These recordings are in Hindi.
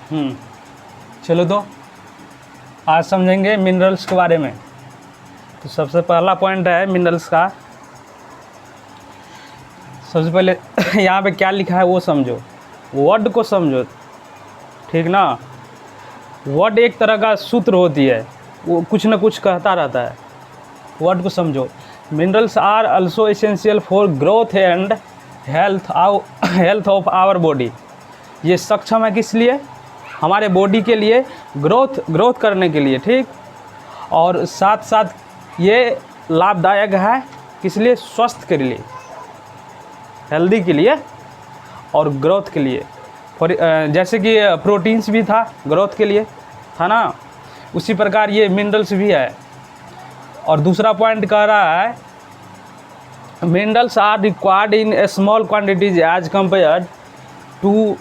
चलो तो आज समझेंगे मिनरल्स के बारे में। तो सबसे पहला पॉइंट है मिनरल्स का। सबसे पहले यहाँ पे क्या लिखा है वो समझो, वर्ड को समझो, ठीक ना। वर्ड एक तरह का सूत्र होती है, वो कुछ ना कुछ कहता रहता है। वर्ड को समझो। Minerals are also essential for growth and health of our body. ये सक्षम है किस लिए? हमारे बॉडी के लिए, ग्रोथ करने के लिए, ठीक। और साथ साथ ये लाभदायक है किस लिए? स्वस्थ के लिए, हेल्दी के लिए और ग्रोथ के लिए। फॉर जैसे कि प्रोटीन्स भी था ग्रोथ के लिए, था ना, उसी प्रकार ये मिनरल्स भी है। और दूसरा पॉइंट कह रहा है minerals are required in small quantities as compared to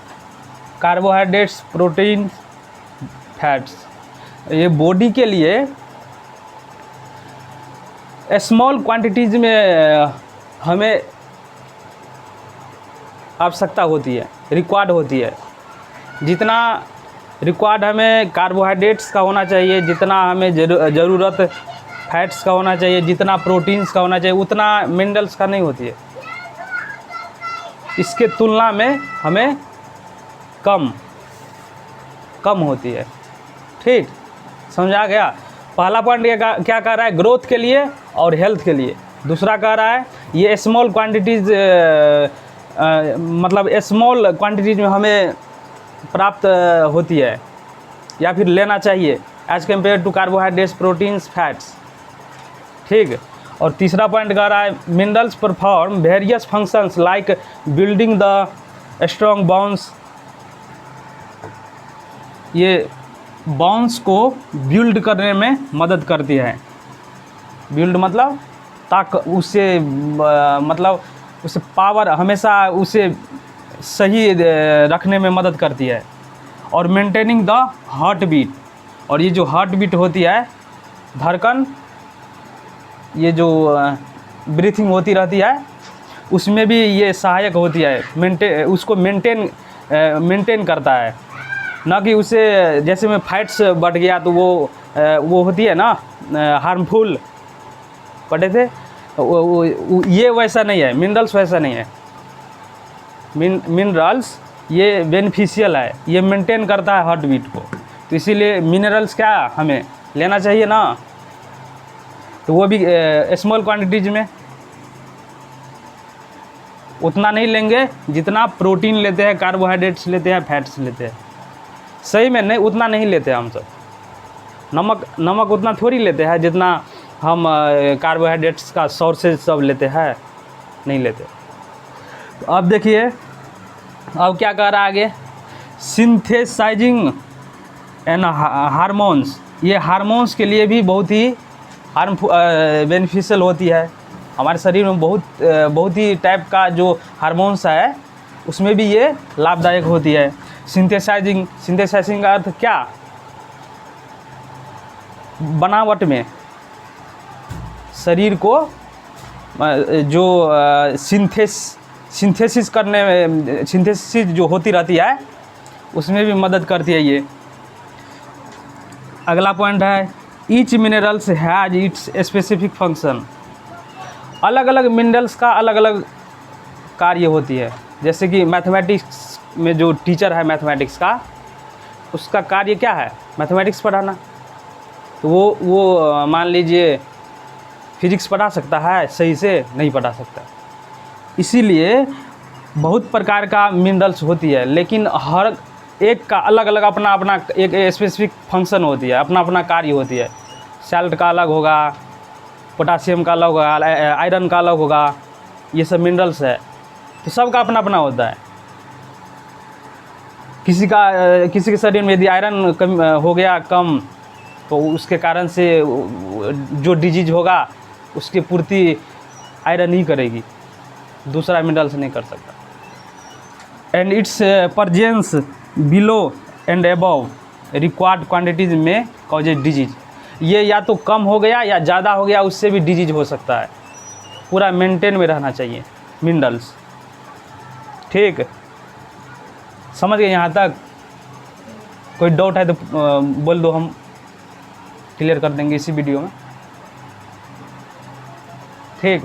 carbohydrates, protein, fats. ये बॉडी के लिए स्मॉल क्वांटिटीज में हमें आवश्यकता होती है, रिक्वायर्ड होती है। जितना रिक्वायर्ड हमें कार्बोहाइड्रेट्स का होना चाहिए, जितना हमें ज़रूरत फैट्स का होना चाहिए, जितना प्रोटीन्स का होना चाहिए, उतना मिनरल्स का नहीं होती है। इसके तुलना में हमें कम होती है, ठीक। समझा गया? पहला पॉइंट क्या कह रहा है? ग्रोथ के लिए और हेल्थ के लिए। दूसरा कह रहा है ये स्मॉल क्वांटिटीज़, मतलब स्मॉल क्वांटिटीज़ में हमें प्राप्त होती है या फिर लेना चाहिए as compare to carbohydrates, proteins, fats, ठीक। और तीसरा पॉइंट कह रहा है minerals perform various functions like building the strong bones. ये बोन्स को बिल्ड करने में मदद करती है। बिल्ड मतलब उससे मतलब उसे पावर, हमेशा उसे सही रखने में मदद करती है। और मेंटेनिंग द हार्ट बीट। और ये जो हार्ट बीट होती है, धड़कन, ये जो ब्रीथिंग होती रहती है, उसमें भी ये सहायक होती है। उसको मेंटेन करता है, ना कि उसे जैसे में फैट्स बढ़ गया तो वो होती है ना हार्मफुल, पढ़े थे ये वैसा नहीं है। मिनरल्स वैसा नहीं है। मिनरल्स ये बेनिफिशियल है, ये मेंटेन करता है हार्ट बीट को। तो इसीलिए मिनरल्स क्या हमें लेना चाहिए ना, तो वो भी स्मॉल क्वांटिटीज में। उतना नहीं लेंगे जितना प्रोटीन लेते हैं, कार्बोहाइड्रेट्स लेते हैं, फैट्स लेते हैं। सही में नहीं, उतना नहीं लेते हम सब। नमक उतना थोड़ी लेते हैं जितना हम कार्बोहाइड्रेट्स का सोर्सेज सब लेते हैं, नहीं लेते। तो अब देखिए अब क्या कह रहा है आगे, सिंथेसाइजिंग एंड हार्मोन्स। ये हार्मोन्स के लिए भी बहुत ही बेनिफिशियल होती है। हमारे शरीर में बहुत ही टाइप का जो हार्मोन्स है उसमें भी ये लाभदायक होती है। सिंथेसाइजिंग का अर्थ क्या? बनावट में शरीर को जो सिंथेसिस करने में, सिंथेसिस जो होती रहती है उसमें भी मदद करती है ये। अगला पॉइंट है each minerals has its specific function. अलग अलग मिनरल्स का अलग अलग कार्य होती है। जैसे कि मैथमेटिक्स में जो टीचर है मैथमेटिक्स का, उसका कार्य क्या है? मैथमेटिक्स पढ़ाना। तो वो मान लीजिए फिजिक्स पढ़ा सकता है, सही से नहीं पढ़ा सकता। इसीलिए बहुत प्रकार का मिनरल्स होती है, लेकिन हर एक का अलग अलग अपना अपना एक स्पेसिफिक फंक्शन होती है, अपना अपना कार्य होती है। सैल्ट का अलग होगा, पोटासियम का अलग होगा, आयरन का अलग होगा, ये सब मिनरल्स है। तो सबका अपना अपना होता है। किसी के शरीर में यदि आयरन कम हो गया कम, तो उसके कारण से जो डिजीज होगा उसकी पूर्ति आयरन ही करेगी, दूसरा मिनरल्स नहीं कर सकता। And it's presence below and above required quantities में कॉजेज डिजीज। ये या तो कम हो गया या ज़्यादा हो गया, उससे भी डिजीज हो सकता है। पूरा मेंटेन में रहना चाहिए मिनरल्स, ठीक। समझ गए यहाँ तक? कोई डाउट है तो बोल दो, हम क्लियर कर देंगे इसी वीडियो में। ठीक।